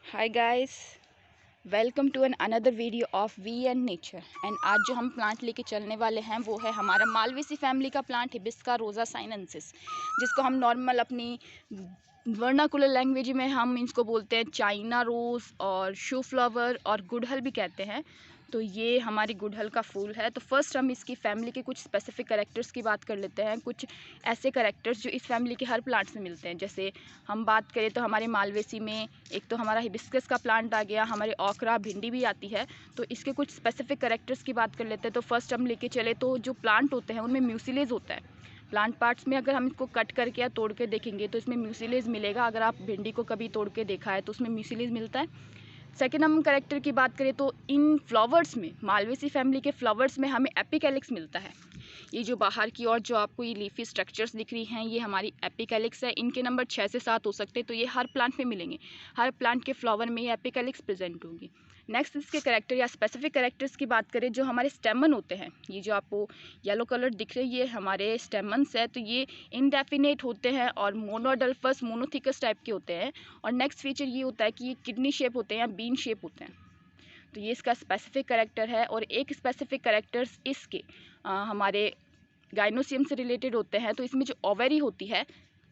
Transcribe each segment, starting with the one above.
Hi guys, welcome to an another video of we and nature. And आज जो हम plant लेके चलने वाले हैं वो है हमारा मालवेसी फैमिली का प्लांट हिबिस्का रोजा साइनेंसिस, जिसको हम नॉर्मल अपनी वर्नाकुलर लैंग्वेज में हम इसको बोलते हैं चाइना रोज़ और शू फ्लावर और गुड़हल भी कहते हैं। तो ये हमारी गुड़हल का फूल है। तो फर्स्ट हम इसकी फैमिली के कुछ स्पेसिफिक कैरेक्टर्स की बात कर लेते हैं, कुछ ऐसे कैरेक्टर्स जो इस फैमिली के हर प्लांट्स में मिलते हैं। जैसे हम बात करें तो हमारे मालवेसी में एक तो हमारा हिबिस्कस का प्लांट आ गया, हमारे ओकरा भिंडी भी आती है। तो इसके कुछ स्पेसिफिक कैरेक्टर्स की बात कर लेते हैं। तो फर्स्ट हम लेके चले तो जो प्लांट होते हैं उनमें म्यूसिलेज होता है। प्लांट पार्ट्स में अगर हम इसको कट करके या तोड़ के देखेंगे तो इसमें म्यूसिलेज मिलेगा। अगर आप भिंडी को कभी तोड़ के देखा है तो उसमें म्यूसिलेज मिलता है। सेकेंड हम कैरेक्टर की बात करें तो इन फ्लावर्स में, मालवेसी फैमिली के फ्लावर्स में हमें एपिकैलिक्स मिलता है। ये जो बाहर की ओर जो आपको ये लीफी स्ट्रक्चर्स दिख रही हैं ये हमारी एपिकैलिक्स है। इनके नंबर 6 से 7 हो सकते हैं। तो ये हर प्लांट में मिलेंगे, हर प्लांट के फ्लावर में ये एपिकैलिक्स प्रेजेंट होंगी। नेक्स्ट इसके कैरेक्टर या स्पेसिफिक कैरेक्टर्स की बात करें, जो हमारे स्टेमन होते हैं, ये जो आपको येलो कलर दिख रहे हैं ये हमारे स्टेमन्स है। तो ये इनडेफिनेट होते हैं और मोनोडल्फस मोनोथिकस टाइप के होते हैं। और नेक्स्ट फीचर ये होता है कि ये किडनी शेप होते हैं या बीन शेप होते हैं। तो ये इसका स्पेसिफिक कैरेक्टर है। और एक स्पेसिफिक कैरेक्टर्स इसके हमारे गाइनोसियम से रिलेटेड होते हैं। तो इसमें जो ओवेरी होती है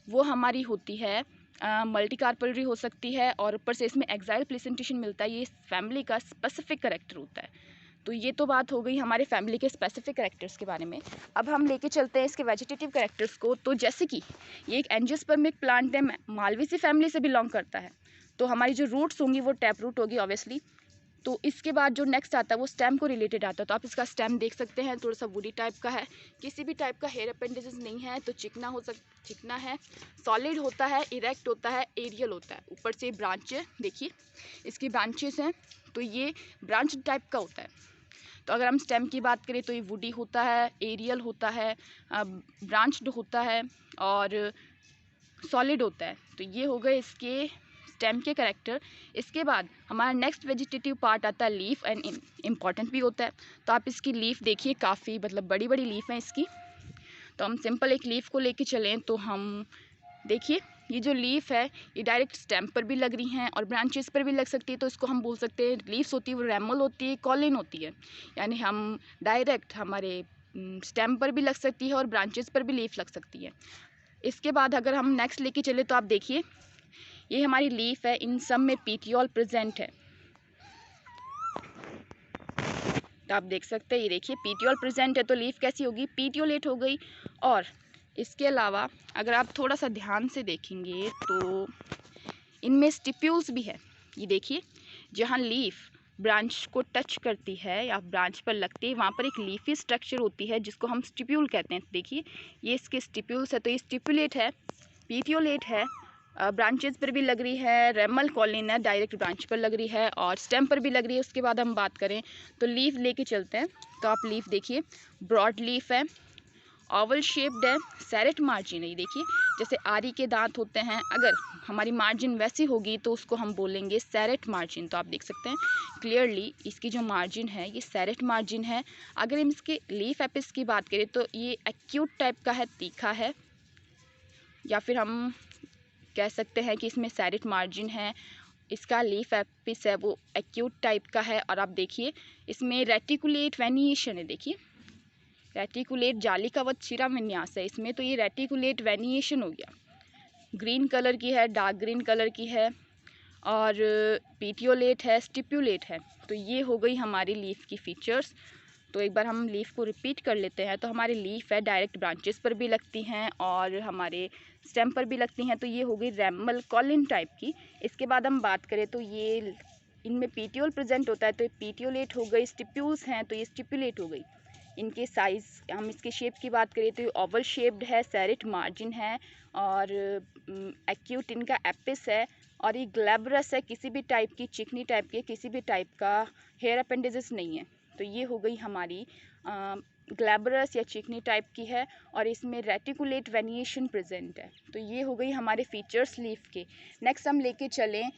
वो हमारी होती है मल्टी कार्पलरी हो सकती है, और ऊपर से इसमें एक्साइल प्लेसेंटेशन मिलता है। ये इस फैमिली का स्पेसिफिक कैरेक्टर होता है। तो ये तो बात हो गई हमारे फैमिली के स्पेसिफिक कैरेक्टर्स के बारे में। अब हम लेके चलते हैं इसके वेजिटेटिव कैरेक्टर्स को। तो जैसे कि ये एक एंजियोस्पर्मिक प्लांट है, मालवेसी फैमिली से बिलोंग करता है। तो हमारी जो रूट्स होंगी वो टैप रूट होगी ऑब्वियसली। तो इसके बाद जो नेक्स्ट आता है वो स्टेम को रिलेटेड आता है। तो आप इसका स्टेम देख सकते हैं, थोड़ा सा वुडी टाइप का है, किसी भी टाइप का हेयर अपेंडेजेस नहीं है। तो चिकना है, सॉलिड होता है, इरेक्ट होता है, एरियल होता है। ऊपर से ब्रांच देखिए, इसकी ब्रांचेस हैं तो ये ब्रांच टाइप का होता है। तो अगर हम स्टेम की बात करें तो ये वुडी होता है, एरियल होता है, ब्रांच्ड होता है और सॉलिड होता है। तो ये हो गए इसके स्टेम के कैरेक्टर। इसके बाद हमारा नेक्स्ट वेजिटेटिव पार्ट आता है लीफ, एंड इम्पॉर्टेंट भी होता है। तो आप इसकी लीफ देखिए, काफ़ी मतलब बड़ी बड़ी लीफ है इसकी। तो हम सिंपल एक लीफ को लेके चलें तो हम देखिए, ये जो लीफ है ये डायरेक्ट स्टेम पर भी लग रही हैं और ब्रांचेस पर भी लग सकती है। तो इसको हम बोल सकते हैं लीव्स होती है वो रेमल होती है, कॉलिन होती है। यानी हम डायरेक्ट हमारे स्टेम पर भी लग सकती है और ब्रांचेस पर भी लीफ लग सकती है। इसके बाद अगर हम नेक्स्ट लेके चले तो आप देखिए, ये हमारी लीफ है, इन सब में पीटियोल प्रेजेंट है। तो आप देख सकते हैं, ये देखिए पीटियोल प्रेजेंट है तो लीफ कैसी होगी, पीटियोलेट हो गई। और इसके अलावा अगर आप थोड़ा सा ध्यान से देखेंगे तो इनमें स्टिप्यूल्स भी है। ये देखिए, जहाँ लीफ ब्रांच को टच करती है या ब्रांच पर लगती है वहाँ पर एक लीफी स्ट्रक्चर होती है जिसको हम स्टिप्यूल कहते हैं। देखिए ये इसके स्टिप्यूल्स है। तो ये स्टिप्यूलेट है, पीटियोलेट है, ब्रांचेस पर भी लग रही है, रेमल कॉलिन है, डायरेक्ट ब्रांच पर लग रही है और स्टेम पर भी लग रही है। उसके बाद हम बात करें तो लीफ लेके चलते हैं। तो आप लीफ देखिए, ब्रॉड लीफ है, ओवल शेप्ड है, सेरेट मार्जिन है। ये देखिए जैसे आरी के दांत होते हैं, अगर हमारी मार्जिन वैसी होगी तो उसको हम बोलेंगे सेरेट मार्जिन। तो आप देख सकते हैं क्लियरली इसकी जो मार्जिन है ये सेरेट मार्जिन है। अगर हम इसके लीफ एपिस की बात करें तो ये एक्यूट टाइप का है, तीखा है, या फिर हम कह सकते हैं कि इसमें सेरेट मार्जिन है। इसका लीफ एपिस है वो एक्यूट टाइप का है। और आप देखिए इसमें रेटिकुलेट वेनिएशन है। देखिए रेटिकुलेट जाली का वत शिरा विन्यास है इसमें। तो ये रेटिकुलेट वेनिएशन हो गया, ग्रीन कलर की है, डार्क ग्रीन कलर की है और पीटियोलेट है, स्टिप्यूलेट है। तो ये हो गई हमारी लीफ की फीचर्स। तो एक बार हम लीफ को रिपीट कर लेते हैं। तो हमारी लीफ है डायरेक्ट ब्रांचेस पर भी लगती हैं और हमारे स्टेम पर भी लगती हैं। तो ये हो गई रेमल कॉलिन टाइप की। इसके बाद हम बात करें तो ये इनमें पीटियोल प्रेजेंट होता है तो ये पीटियोलेट हो गई, स्टिप्यूल्स हैं तो ये स्टिप्यूलेट हो गई। इनके साइज़, हम इसके शेप की बात करें तो ये ओवल शेप्ड है, सेरेट मार्जिन है और एक्यूट इनका एपिस है और ये ग्लैब्रस है, किसी भी टाइप की चिकनी टाइप की किसी भी टाइप का हेयर अपेंडेजेस नहीं है। तो ये हो गई हमारी ग्लैब्रस या चिकनी टाइप की है और इसमें रेटिकुलेट वेनिएशन प्रेजेंट है। तो ये हो गई हमारे फीचर्स लीफ के। नेक्स्ट हम लेके चलें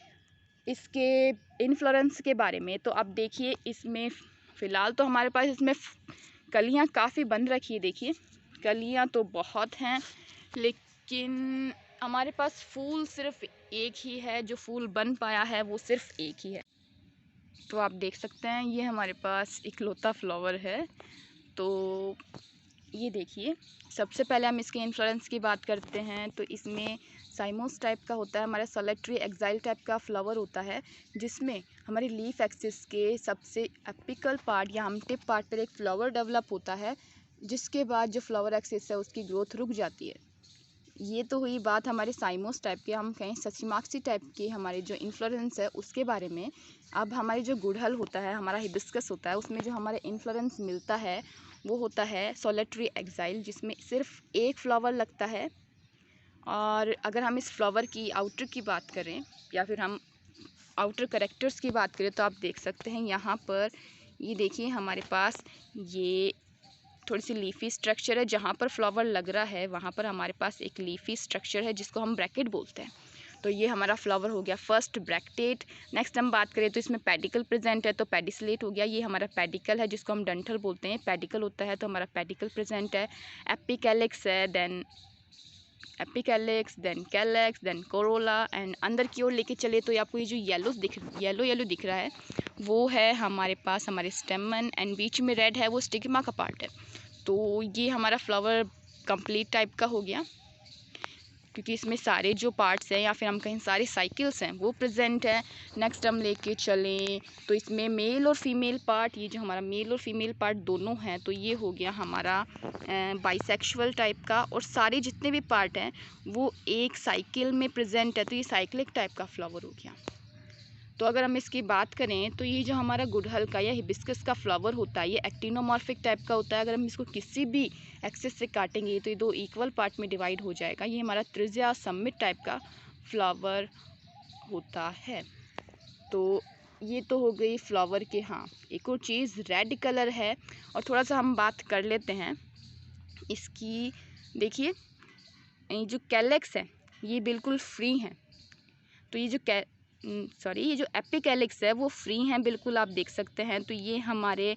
इसके इन्फ्लोरेंस के बारे में। तो अब देखिए इसमें फ़िलहाल तो हमारे पास इसमें कलियां काफ़ी बन रखी है। देखिए कलियां तो बहुत हैं, लेकिन हमारे पास फूल सिर्फ एक ही है, जो फूल बन पाया है वो सिर्फ एक ही है। तो आप देख सकते हैं ये हमारे पास इकलौता फ्लावर है। तो ये देखिए, सबसे पहले हम इसके इन्फ्लोरेंस की बात करते हैं तो इसमें साइमोस टाइप का होता है, हमारा सोलेटरी एक्साइल टाइप का फ्लावर होता है, जिसमें हमारे लीफ एक्सिस के सबसे एपिकल पार्ट या हम टिप पार्ट पर एक फ्लावर डेवलप होता है, जिसके बाद जो फ्लावर एक्सिस है उसकी ग्रोथ रुक जाती है। ये तो हुई बात हमारे साइमोस टाइप के, हम कहें सचिमाक्सी टाइप के हमारे जो इन्फ्लोरेंस है उसके बारे में। अब हमारी जो गुड़हल होता है, हमारा हिबिस्कस होता है, उसमें जो हमारे इन्फ्लोरेंस मिलता है वो होता है सोलेटरी एक्साइल, जिसमें सिर्फ एक फ्लावर लगता है। और अगर हम इस फ्लावर की आउटर की बात करें या फिर हम आउटर कैरेक्टर्स की बात करें तो आप देख सकते हैं यहाँ पर, ये देखिए हमारे पास ये थोड़ी सी लीफी स्ट्रक्चर है। जहाँ पर फ्लावर लग रहा है वहाँ पर हमारे पास एक लीफी स्ट्रक्चर है जिसको हम ब्रैकेट बोलते हैं। तो ये हमारा फ्लावर हो गया फर्स्ट ब्रैकेट। नेक्स्ट हम बात करें तो इसमें पेडिकल प्रेजेंट है, तो पेडिसलेट हो गया, ये हमारा पेडिकल है जिसको हम डंठल बोलते हैं। पेडिकल होता है तो हमारा पेडिकल प्रेजेंट है। एपिकैलिक्स है, then epicalyx, then calyx, then corolla, and अंदर की ओर लेके चले तो आपको ये जो येलो दिख रहा है वो है हमारे पास हमारे स्टेमन, एंड बीच में रेड है वो स्टिग्मा का पार्ट है। तो ये हमारा फ्लावर कंप्लीट टाइप का हो गया, क्योंकि इसमें सारे जो पार्ट्स हैं या फिर हम कहें सारे साइकिल्स हैं वो प्रेजेंट है। नेक्स्ट हम लेके चलें तो इसमें मेल और फीमेल पार्ट, ये जो हमारा मेल और फीमेल पार्ट दोनों हैं, तो ये हो गया हमारा बाइसेक्सुअल टाइप का, और सारे जितने भी पार्ट हैं वो एक साइकिल में प्रेजेंट है, तो ये साइक्लिक टाइप का फ्लावर हो गया। तो अगर हम इसकी बात करें तो ये जो हमारा गुड़हल का या हिबिस्कस का फ्लावर होता है ये एक्टिनोमॉर्फिक टाइप का होता है। अगर हम इसको किसी भी एक्सिस से काटेंगे तो ये दो इक्वल पार्ट में डिवाइड हो जाएगा। ये हमारा त्रिज्या समिट टाइप का फ्लावर होता है। तो ये तो हो गई फ्लावर के। हाँ, एक और चीज़ रेड कलर है, और थोड़ा सा हम बात कर लेते हैं इसकी। देखिए ये जो कैलेक्स है ये बिल्कुल फ्री हैं, तो ये जो ये जो एपिकैलिक्स है वो फ्री हैं बिल्कुल, आप देख सकते हैं। तो ये हमारे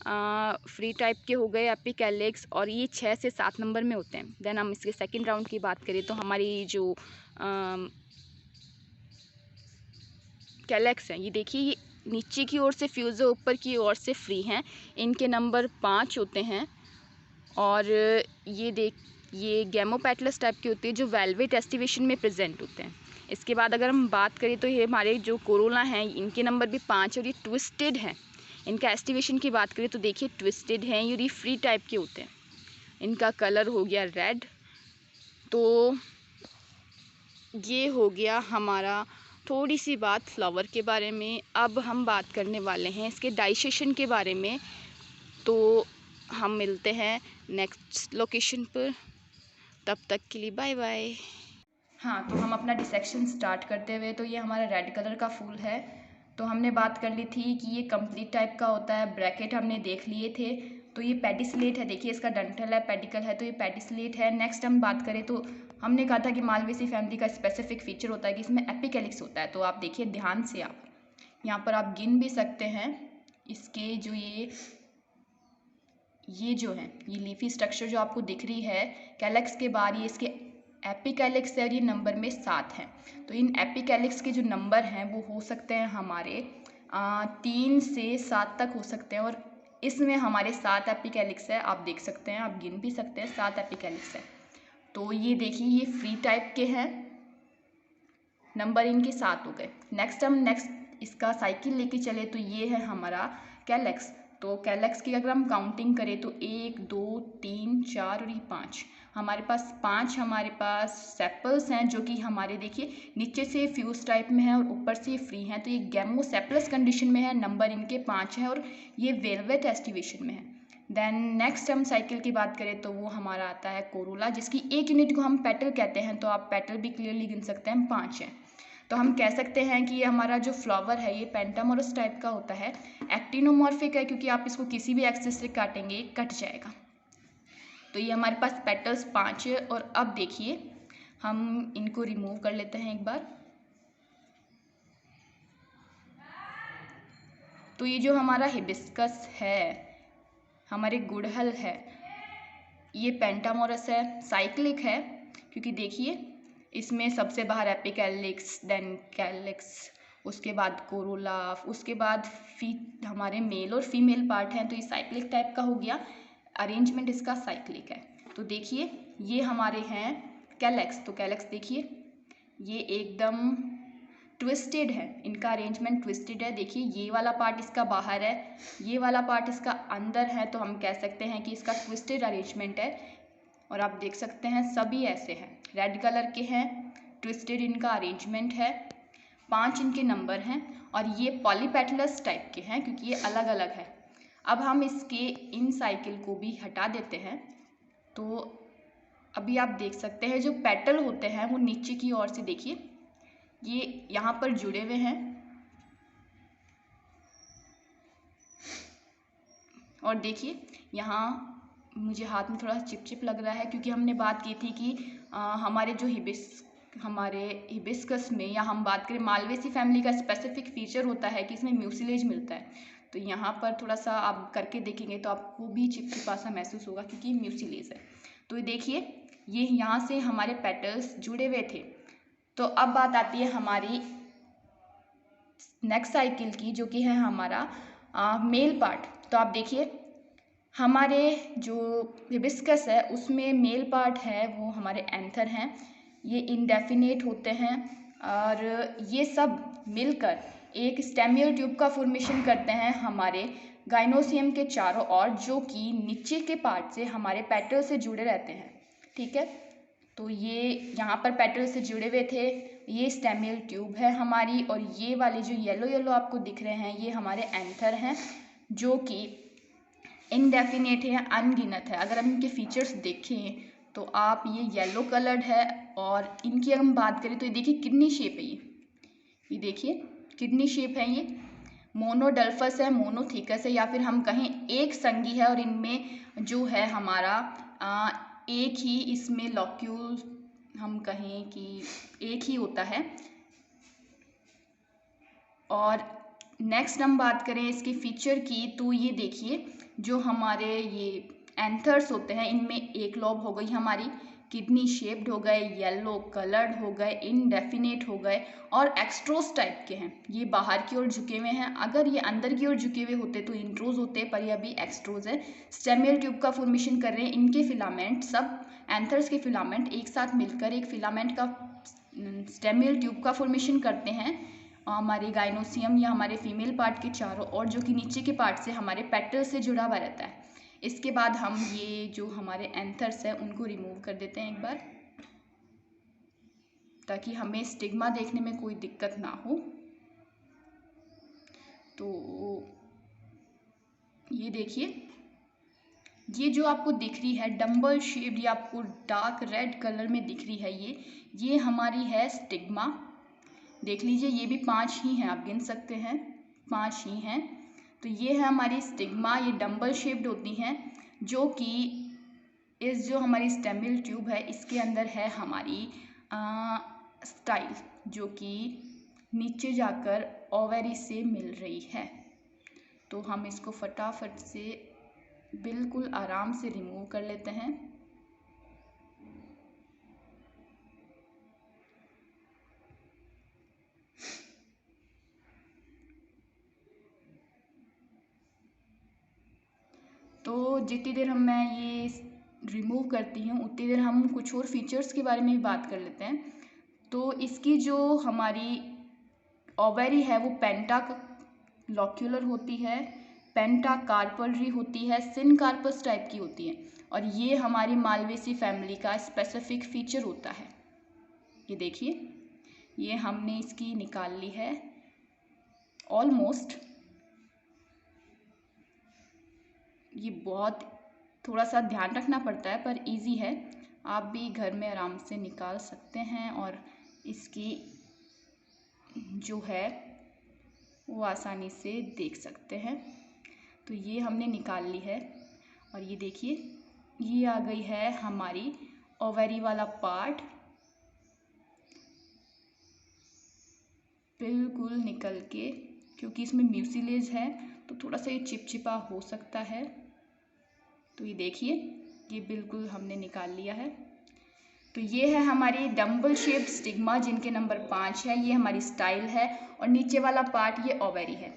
फ्री टाइप के हो गए एपिकैलिक्स, और ये 6 से 7 नंबर में होते हैं। देन हम इसके सेकंड राउंड की बात करें तो हमारी जो कैलेक्स हैं, ये देखिए ये नीचे की ओर से फ्यूज़ है, ऊपर की ओर से फ्री हैं। इनके नंबर 5 होते हैं, और ये गैमोपेटलस टाइप की होती है जो वेलवेट एस्टिवेशन में प्रेजेंट होते हैं। इसके बाद अगर हम बात करें तो ये हमारे जो कोरोला हैं इनके नंबर भी 5 और ये ट्विस्टेड हैं। इनका एस्टिवेशन की बात करें तो देखिए ट्विस्टेड हैं, ये फ्री टाइप के होते हैं। इनका कलर हो गया रेड। तो ये हो गया हमारा थोड़ी सी बात फ्लावर के बारे में। अब हम बात करने वाले हैं इसके डाइजेशन के बारे में। तो हम मिलते हैं नेक्स्ट लोकेशन पर, तब तक के लिए बाय बाय। हाँ, तो हम अपना डिसेक्शन स्टार्ट करते हुए, तो ये हमारा रेड कलर का फूल है। तो हमने बात कर ली थी कि ये कंप्लीट टाइप का होता है, ब्रैकेट हमने देख लिए थे। तो ये पेडिसलेट है, देखिए इसका डंठल है, पेडिकल है, तो ये पेडिसलेट है। नेक्स्ट हम बात करें तो हमने कहा था कि मालवेसी फैमिली का स्पेसिफिक फीचर होता है कि इसमें एपिकैलिक्स होता है। तो आप देखिए ध्यान से, आप यहाँ पर आप गिन भी सकते हैं इसके जो ये जो है ये लीफी स्ट्रक्चर जो आपको दिख रही है कैलेक्स के बाहर, ये इसके एपिकैलिक्स है और ये नंबर में 7 हैं। तो इन एपिकैलिक्स के जो नंबर हैं वो हो सकते हैं हमारे 3 से 7 तक हो सकते हैं, और इसमें हमारे 7 एपिकैलिक्स है, आप देख सकते हैं, आप गिन भी सकते हैं, 7 एपिकैलिक्स है। तो ये देखिए ये फ्री टाइप के हैं, नंबर इनके 7 हो गए। नेक्स्ट इसका साइकिल लेके चले तो ये है हमारा कैलेक्स। तो कैलेक्स की अगर हम काउंटिंग करें तो 1 2 3 4 और ये 5 हमारे पास सेपल्स हैं, जो कि हमारे देखिए नीचे से फ्यूज टाइप में है और ऊपर से फ्री हैं। तो ये गैमोसेपलस कंडीशन में है, नंबर इनके 5 है, और ये वेलवेट एस्टिवेशन में है। देन नेक्स्ट हम साइकिल की बात करें तो वो हमारा आता है कोरोला, जिसकी एक यूनिट को हम पेटल कहते हैं। तो आप पेटल भी क्लियरली गिन सकते हैं, 5 हैं। तो हम कह सकते हैं कि ये हमारा जो फ्लावर है ये पेंटामोरस टाइप का होता है। एक्टिनोमॉर्फिक है क्योंकि आप इसको किसी भी एक्सिस से काटेंगे कट जाएगा। तो ये हमारे पास पेटल्स 5 है। और अब देखिए हम इनको रिमूव कर लेते हैं एक बार। तो ये जो हमारा हिबिस्कस है, हमारे गुड़हल है, ये पेंटामोरस है, साइक्लिक है, क्योंकि देखिए इसमें सबसे बाहर एपिकैलिक्स, देन कैलिक्स, उसके बाद कोरोला, उसके बाद हमारे मेल और फीमेल पार्ट हैं। तो ये साइक्लिक टाइप का हो गया, अरेंजमेंट इसका साइक्लिक है। तो देखिए ये हमारे हैं कैलेक्स। तो कैलेक्स देखिए ये एकदम ट्विस्टेड है, इनका अरेंजमेंट ट्विस्टेड है। देखिए ये वाला पार्ट इसका बाहर है, ये वाला पार्ट इसका अंदर है, तो हम कह सकते हैं कि इसका ट्विस्टेड अरेंजमेंट है। और आप देख सकते हैं सभी ऐसे हैं, रेड कलर के हैं, ट्विस्टेड इनका अरेंजमेंट है, 5 इनके नंबर हैं और ये पॉलीपेटलस टाइप के हैं क्योंकि ये अलग अलग है। अब हम इसके इन साइकिल को भी हटा देते हैं। तो अभी आप देख सकते हैं जो पेटल होते हैं वो नीचे की ओर से देखिए ये यहाँ पर जुड़े हुए हैं। और देखिए यहाँ मुझे हाथ में थोड़ा चिपचिप लग रहा है क्योंकि हमने बात की थी कि हमारे जो हमारे हिबिस्कस में, या हम बात करें मालवेसी फैमिली का स्पेसिफिक फीचर होता है कि इसमें म्यूसिलेज मिलता है। तो यहाँ पर थोड़ा सा आप करके देखेंगे तो आपको भी चिपचिपा सा महसूस होगा क्योंकि म्यूसिलेज है। तो देखिए ये यहाँ से हमारे पेटल्स जुड़े हुए थे। तो अब बात आती है हमारी नेक्स्ट साइकिल की, जो कि है हमारा मेल पार्ट। तो आप देखिए हमारे जो हिबिस्कस है उसमें मेल पार्ट है वो हमारे एंथर हैं, ये इंडेफिनेट होते हैं और ये सब मिलकर एक स्टेमियल ट्यूब का फॉर्मेशन करते हैं हमारे गाइनोसियम के चारों ओर, जो कि नीचे के पार्ट से हमारे पेटल से जुड़े रहते हैं। ठीक है, तो ये यहाँ पर पेटल से जुड़े हुए थे, ये स्टेमियल ट्यूब है हमारी, और ये वाले जो येलो येलो आपको दिख रहे हैं ये हमारे एंथर हैं जो कि इनडेफिनेट है या अनगिनत है। अगर हम इनके फीचर्स देखें तो आप ये येलो कलर्ड है और इनकी अगर हम बात करें तो ये देखिए किडनी शेप है, ये देखिए किडनी शेप है, ये मोनोडल्फस है, मोनोथिकस है, या फिर हम कहें एक संगी है और इनमें जो है हमारा एक ही इसमें लॉक्यूल हम कहें कि एक ही होता है। और नेक्स्ट हम बात करें इसके फीचर की तो ये देखिए जो हमारे ये एंथर्स होते हैं इनमें एक लॉब हो गई हमारी, किडनी शेप्ड हो गए, येलो कलर्ड हो गए, इनडेफिनेट हो गए और एक्सट्रोस टाइप के हैं, ये बाहर की ओर झुके हुए हैं। अगर ये अंदर की ओर झुके हुए होते तो इंट्रोज होते, पर ये अभी एक्सट्रोज है। स्टेमियल ट्यूब का फॉर्मेशन कर रहे हैं, इनके फिलामेंट सब एंथर्स के फिलामेंट एक साथ मिलकर एक फिलामेंट का स्टेमियल ट्यूब का फॉर्मेशन करते हैं हमारे गाइनोसियम या हमारे फीमेल पार्ट के चारों ओर, जो कि नीचे के पार्ट से हमारे पेटल से जुड़ा हुआ रहता है। इसके बाद हम ये जो हमारे एंथर्स है उनको रिमूव कर देते हैं एक बार, ताकि हमें स्टिग्मा देखने में कोई दिक्कत ना हो। तो ये देखिए ये जो आपको दिख रही है डम्बल शेप्ड या आपको डार्क रेड कलर में दिख रही है, ये हमारी है स्टिग्मा। देख लीजिए ये भी 5 ही हैं, आप गिन सकते हैं 5 ही हैं। तो ये है हमारी स्टिग्मा, ये डम्बल शेप्ड होती हैं, जो कि इस जो हमारी स्टेमियल ट्यूब है इसके अंदर है हमारी स्टाइल, जो कि नीचे जाकर ओवेरी से मिल रही है। तो हम इसको फटाफट से बिल्कुल आराम से रिमूव कर लेते हैं। तो जितनी देर मैं ये रिमूव करती हूँ उतनी देर हम कुछ और फीचर्स के बारे में भी बात कर लेते हैं। तो इसकी जो हमारी ओवेरी है वो पेंटालॉक्यूलर होती है, पेंटाकार्पलरी होती है, सिनकार्पस टाइप की होती है, और ये हमारी मालवेसी फैमिली का स्पेसिफिक फीचर होता है। ये देखिए ये हमने इसकी निकाल ली है ऑलमोस्ट। ये बहुत थोड़ा सा ध्यान रखना पड़ता है पर इजी है, आप भी घर में आराम से निकाल सकते हैं और इसकी जो है वो आसानी से देख सकते हैं। तो ये हमने निकाल ली है और ये देखिए ये आ गई है हमारी ओवेरी वाला पार्ट बिल्कुल निकल के, क्योंकि इसमें म्यूसिलेज है तो थोड़ा सा ये चिपचिपा हो सकता है। तो ये देखिए ये बिल्कुल हमने निकाल लिया है। तो ये है हमारी डम्बल शेप्ड स्टिग्मा जिनके नंबर 5 है। ये हमारी स्टाइल है और नीचे वाला पार्ट ये ओवेरी है।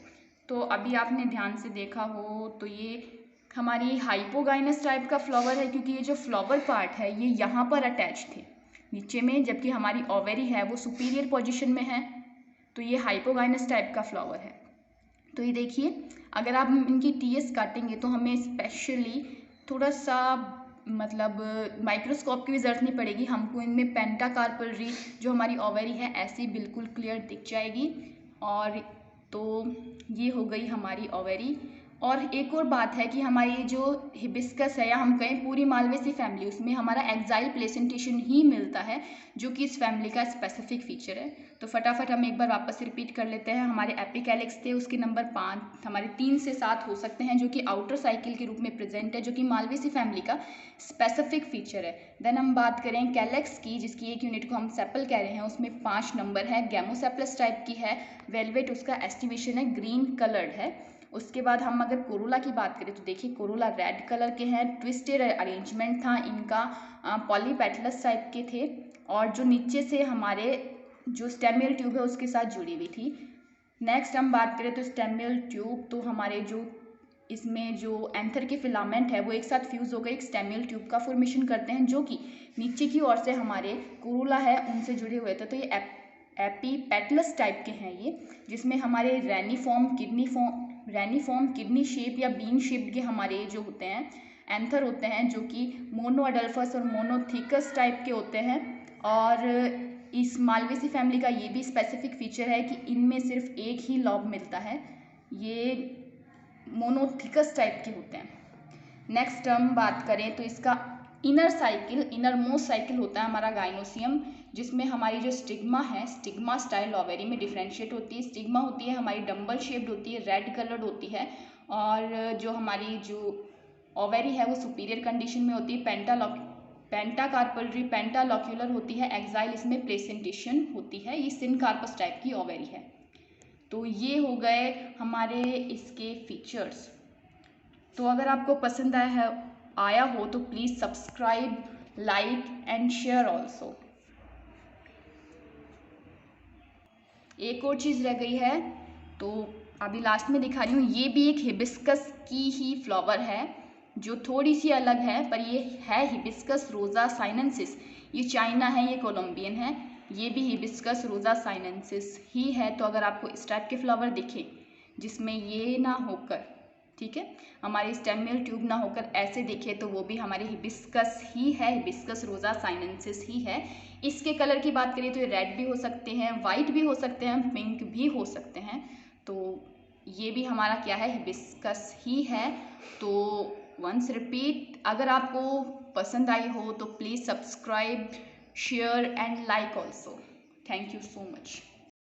तो अभी आपने ध्यान से देखा हो तो ये हमारी हाइपोगाइनस टाइप का फ्लावर है, क्योंकि ये जो फ्लावर पार्ट है ये यहाँ पर अटैच थे नीचे में, जबकि हमारी ओवेरी है वो सुपीरियर पोजीशन में है। तो ये हाइपोगाइनस टाइप का फ्लावर है। तो ये देखिए, अगर आप इनकी टीएस काटेंगे तो हमें स्पेशली थोड़ा सा मतलब माइक्रोस्कोप की भी ज़रूरत नहीं पड़ेगी, हमको इनमें पेंटाकार्पल जो हमारी ओवेरी है ऐसी बिल्कुल क्लियर दिख जाएगी। और तो ये हो गई हमारी ओवेरी। और एक और बात है कि हमारी जो हिबिस्कस है, या हम कहें पूरी मालवेसी फैमिली, उसमें हमारा एक्साइल प्लेसेंटेशन ही मिलता है, जो कि इस फैमिली का स्पेसिफिक फीचर है। तो फटाफट हम एक बार वापस रिपीट कर लेते हैं। हमारे एपिकैलिक्स थे, उसके नंबर 5, हमारे 3 से 7 हो सकते हैं, जो कि आउटर साइकिल के रूप में प्रेजेंट है, जो कि मालवेसी फैमिली का स्पेसिफिक फीचर है। देन हम बात करें कैलेक्स की, जिसकी एक यूनिट को हम सेपल कह रहे हैं, उसमें 5 नंबर है। गैमोसेप्लस टाइप की है, वेलवेट उसका एस्टिमेशन है, ग्रीन कलर्ड है। उसके बाद हम अगर कोरोला की बात करें तो देखिए कोरोला रेड कलर के हैं, ट्विस्टेड अरेंजमेंट था इनका, पॉलीपेटलस टाइप के थे, और जो नीचे से हमारे जो स्टेमियल ट्यूब है उसके साथ जुड़ी हुई थी। नेक्स्ट हम बात करें तो स्टेमियल ट्यूब, तो हमारे जो इसमें जो एंथर के फिलामेंट है वो एक साथ फ्यूज़ होकर एक स्टेमियल ट्यूब का फॉर्मेशन करते हैं, जो कि नीचे की ओर से हमारे कोरोला है उनसे जुड़े हुए थे। तो ये एपीपेटलस टाइप के हैं ये, जिसमें हमारे रेनिफॉर्म किडनी शेप या बीन शेप के हमारे जो होते हैं एंथर होते हैं, जो कि मोनोअडल्फस और मोनोथिकस टाइप के होते हैं। और इस मालवेसी फैमिली का ये भी स्पेसिफिक फीचर है कि इनमें सिर्फ एक ही लॉब मिलता है, ये मोनोथिकस टाइप के होते हैं। नेक्स्ट हम बात करें तो इसका इनर मोस्ट साइकिल होता है हमारा गाइनोसियम, जिसमें हमारी जो स्टिग्मा है, स्टिग्मा स्टाइल ओवेरी में डिफ्रेंशिएट होती है। स्टिग्मा होती है हमारी डम्बल शेप्ड होती है, रेड कलर्ड होती है, और जो हमारी जो ओवेरी है वो सुपीरियर कंडीशन में होती है, पेंटाकार्पलरी पेंटालॉक्यूलर होती है, एक्साइल इसमें प्लेसेंटेशन होती है। ये सिनकार्पस टाइप की ओवेरी है। तो ये हो गए हमारे इसके फीचर्स। तो अगर आपको पसंद आया हो तो please subscribe, like and share also. एक और चीज़ रह गई है, तो अभी लास्ट में दिखा रही हूँ। ये भी एक हिबिस्कस की ही फ्लावर है, जो थोड़ी सी अलग है, पर ये है हिबिस्कस रोजा साइनेंसिस। ये चाइना है, ये कोलंबियन है, ये भी हिबिस्कस रोजा साइनेंसिस ही है। तो अगर आपको इस टाइप के फ्लावर दिखे जिसमें ये ना होकर, ठीक है, हमारी स्टेमियल ट्यूब ना होकर ऐसे दिखे, तो वो भी हमारे हिबिस्कस ही है, हिबिस्कस रोजा साइनेंसिस ही है। इसके कलर की बात करें तो ये रेड भी हो सकते हैं, वाइट भी हो सकते हैं, पिंक भी हो सकते हैं। तो ये भी हमारा क्या है, हिबिस्कस ही है। तो वंस रिपीट, अगर आपको पसंद आई हो तो please subscribe, share and like also. Thank you so much.